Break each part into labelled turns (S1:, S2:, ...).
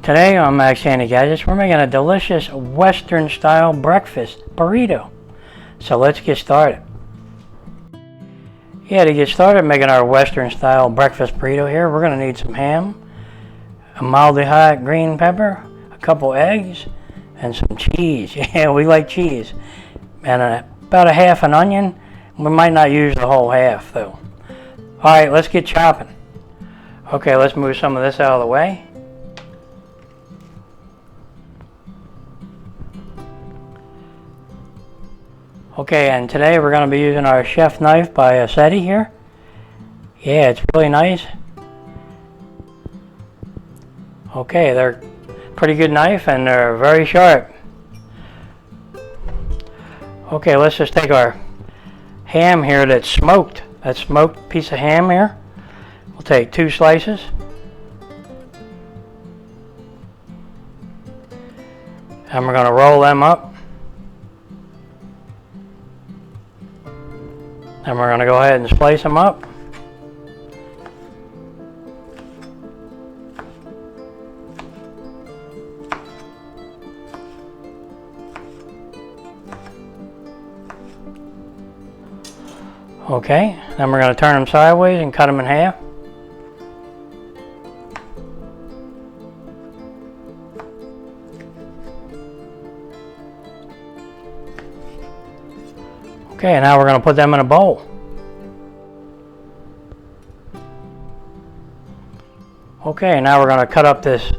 S1: Today on Max Handy Gadgets, we're making a delicious Western style breakfast burrito. So let's get started. To get started making our Western style breakfast burrito here, we're going to need some ham, a mildly hot green pepper, a couple eggs, and some cheese. Yeah, we like cheese. And about a half an onion. We might not use the whole half though. Alright, let's get chopping. Okay, let's move some of this out of the way. Okay, and today we're going to be using our chef knife by SETI here. Yeah, it's really nice. Okay, they're pretty good knife and they're very sharp. Okay, let's just take our ham here that's smoked. That smoked piece of ham here. We'll take 2 slices. And we're going to roll them up. And we're going to go ahead and slice them up. Okay, then we're going to turn them sideways and cut them in half. Okay, now we're going to put them in a bowl. Okay, now we're going to cut up this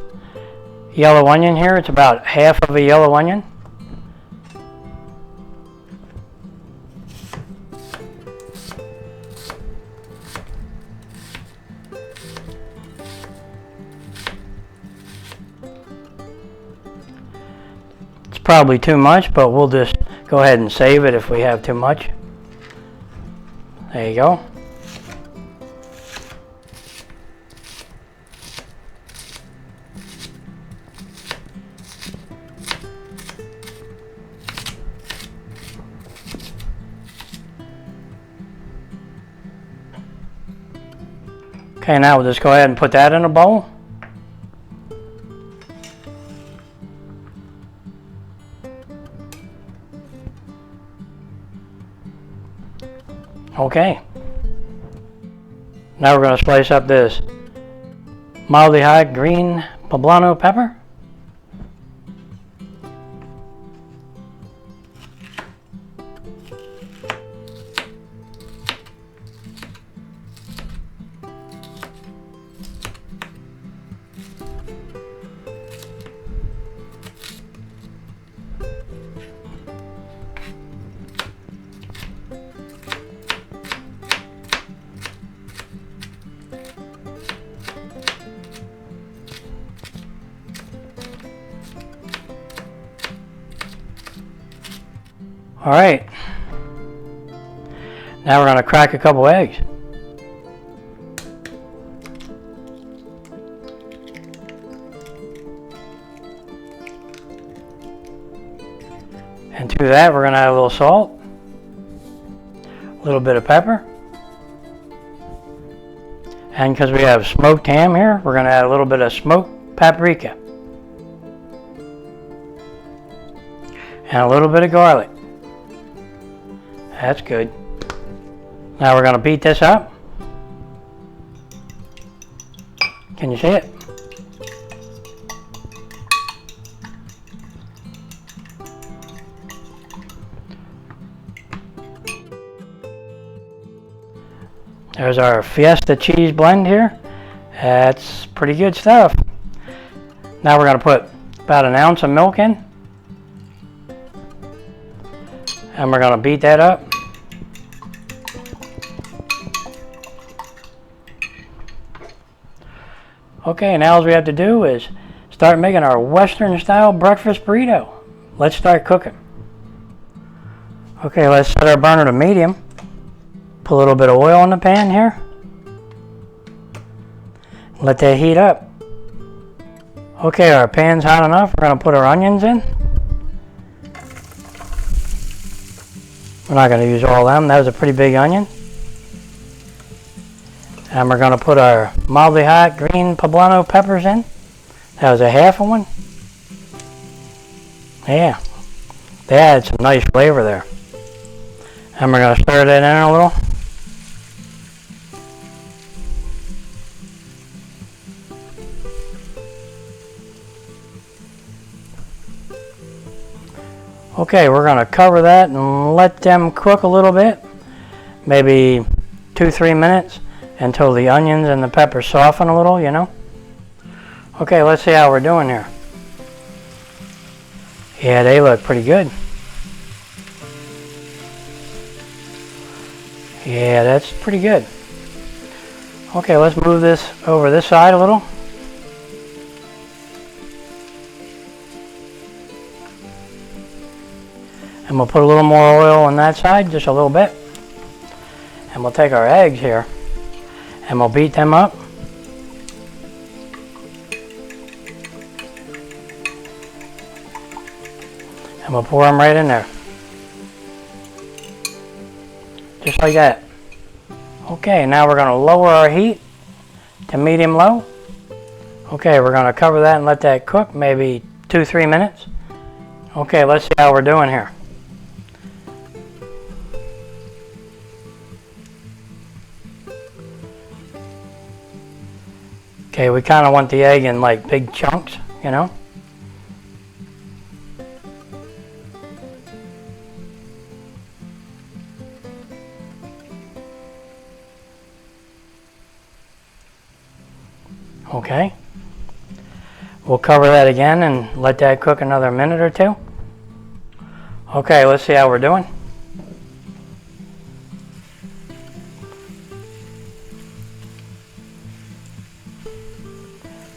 S1: yellow onion here. It's about half of a yellow onion. It's probably too much, but we'll just go ahead and save it if we have too much. There you go. Okay, now we'll just go ahead and put that in a bowl. Okay, now we're going to slice up this mildly hot green poblano pepper. Alright, now we're going to crack a couple eggs. And to that we're going to add a little salt, a little bit of pepper, and because we have smoked ham here, we're going to add a little bit of smoked paprika, and a little bit of garlic. That's good. Now we're going to beat this up. Can you see it? There's our Fiesta cheese blend here. That's pretty good stuff. Now we're going to put about an ounce of milk in. And we're going to beat that up. Okay, now all we have to do is start making our Western style breakfast burrito. Let's start cooking. Okay, let's set our burner to medium. Put a little bit of oil in the pan here. Let that heat up. Okay, our pan's hot enough. We're going to put our onions in. We're not going to use all of them. That was a pretty big onion. And we're going to put our mildly hot green poblano peppers in. That was a half of one? Yeah. They added some nice flavor there. And we're going to stir that in a little. Okay, we're going to cover that and let them cook a little bit. Maybe 2-3 minutes until the onions and the peppers soften a little, you know. Okay, let's see how we're doing here. Yeah, they look pretty good. Yeah, that's pretty good. Okay, let's move this over this side a little. And we'll put a little more oil on that side, just a little bit. And we'll take our eggs here and we'll beat them up. And we'll pour them right in there. Just like that. Okay, now we're going to lower our heat to medium low. Okay, we're going to cover that and let that cook maybe 2-3 minutes. Okay, let's see how we're doing here. Okay, we kind of want the egg in like big chunks, you know. Okay. We'll cover that again and let that cook another minute or two. Okay, let's see how we're doing.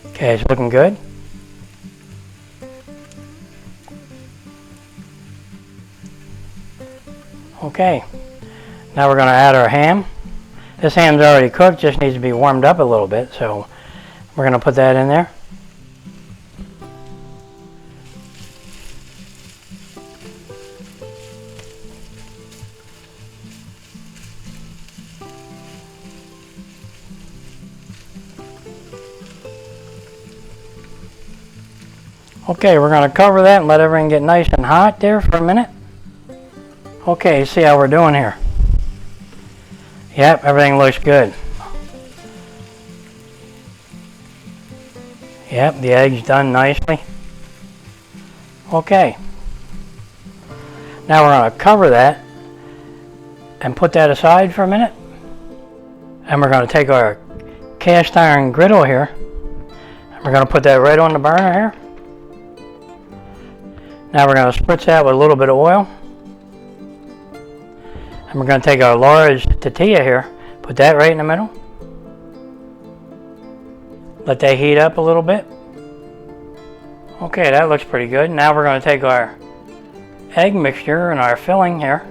S1: Okay, it's looking good. Okay, now we're going to add our ham. This ham's already cooked, just needs to be warmed up a little bit, so we're going to put that in there. Okay, we're going to cover that and let everything get nice and hot there for a minute. Okay, see how we're doing here. Yep, everything looks good. Yep, the egg's done nicely. Okay. Now we're going to cover that and put that aside for a minute. And we're going to take our cast iron griddle here. And we're going to put that right on the burner here. Now we're going to spritz that with a little bit of oil. And we're going to take our large tortilla here, put that right in the middle. Let that heat up a little bit. Okay, that looks pretty good. Now we're going to take our egg mixture and our filling here,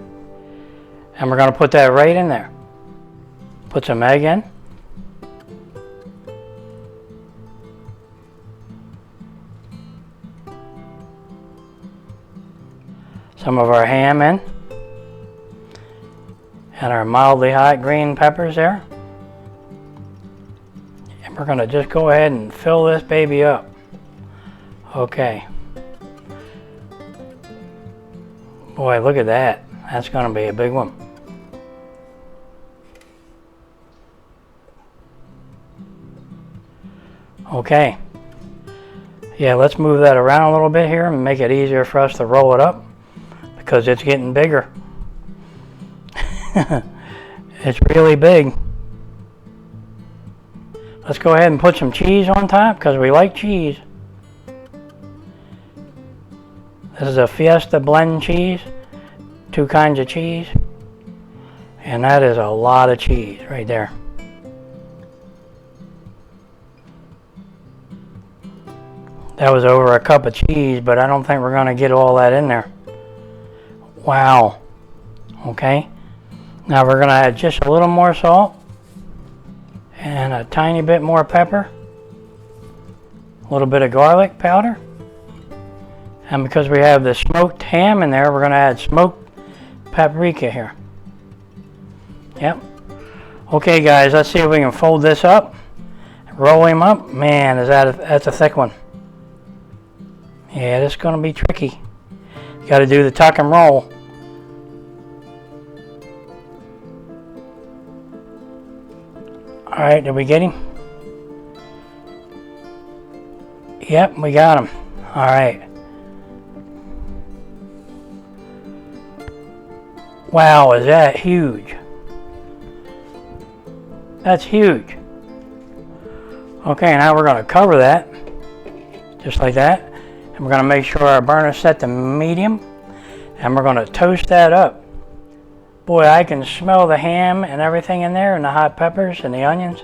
S1: and we're going to put that right in there. Put some egg in. Some of our ham in. And our mildly hot green peppers there. And we're going to just go ahead and fill this baby up. Okay. Boy, look at that. That's going to be a big one. Okay. Yeah, let's move that around a little bit here and make it easier for us to roll it up because it's getting bigger. It's really big. Let's go ahead and put some cheese on top because we like cheese. This is a Fiesta blend cheese. 2 kinds of cheese. And that is a lot of cheese right there. That was over a cup of cheese, but I don't think we're going to get all that in there. Wow. Okay. Now we're going to add just a little more salt and a tiny bit more pepper, a little bit of garlic powder, and because we have the smoked ham in there, we're going to add smoked paprika here. Yep. Okay guys, let's see if we can fold this up, roll him up. Man, that's a thick one. Yeah, this is going to be tricky. You got to do the tuck and roll. Alright, did we get him? Yep, we got him. Alright. Wow, is that huge? That's huge. Okay, now we're going to cover that. Just like that. And we're going to make sure our burner's set to medium. And we're going to toast that up. Boy, I can smell the ham and everything in there, and the hot peppers and the onions.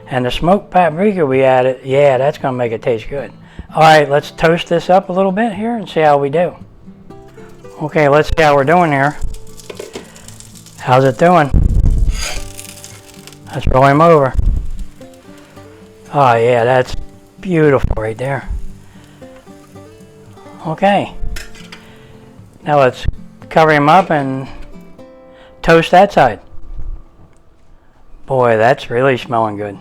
S1: And the smoked paprika we added, yeah, that's going to make it taste good. Alright, let's toast this up a little bit here and see how we do. Okay, let's see how we're doing here. How's it doing? Let's roll him over. Oh yeah, that's beautiful right there. Okay. Now let's cover him up and toast that side. Boy, that's really smelling good.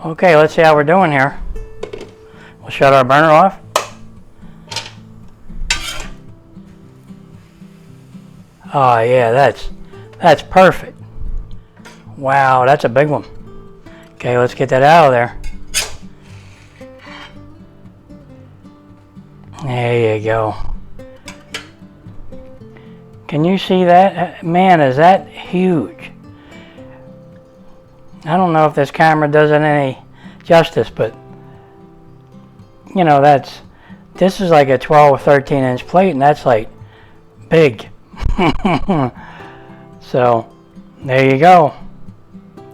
S1: Okay, let's see how we're doing here. We'll shut our burner off. Oh yeah, that's perfect. Wow, that's a big one. Okay, let's get that out of there. There you go. Can you see that? Man, is that huge. I don't know if this camera does it any justice, but you know, this is like a 12 or 13 inch plate, and that's like big. So there you go.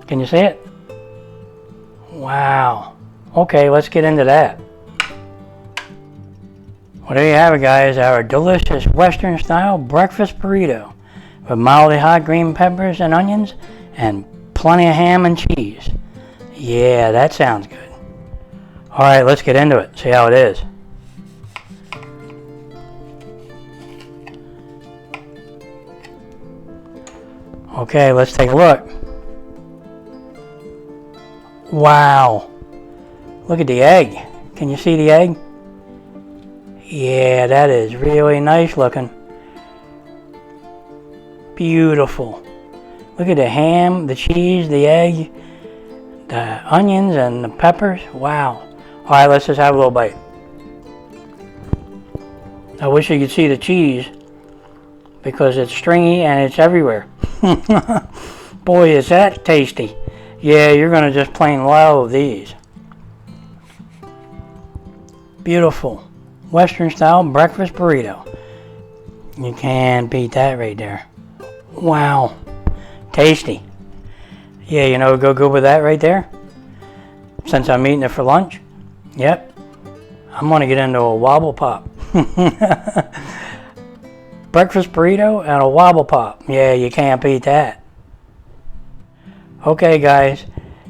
S1: Can you see it? Wow. Okay, let's get into that. Well, there you have it, guys. Our delicious Western style breakfast burrito with mildly hot green peppers and onions and plenty of ham and cheese. Yeah, that sounds good. Alright, let's get into it. See how it is. Okay, let's take a look. Wow. Look at the egg. Can you see the egg? Yeah, that is really nice looking. Beautiful. Look at the ham, the cheese, the egg, the onions, and the peppers. Wow. Alright, let's just have a little bite. I wish you could see the cheese because it's stringy and it's everywhere. Boy, is that tasty. Yeah, you're going to just plain love these. Beautiful. Western style breakfast burrito. You can't beat that right there. Wow. Tasty. Yeah, you know, go good with that right there. Since I'm eating it for lunch. Yep. I'm going to get into a wobble pop. Breakfast burrito and a wobble pop. Yeah, you can't beat that. Okay, guys.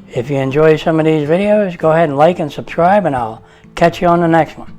S1: If you enjoy some of these videos, go ahead and like and subscribe, and I'll catch you on the next one.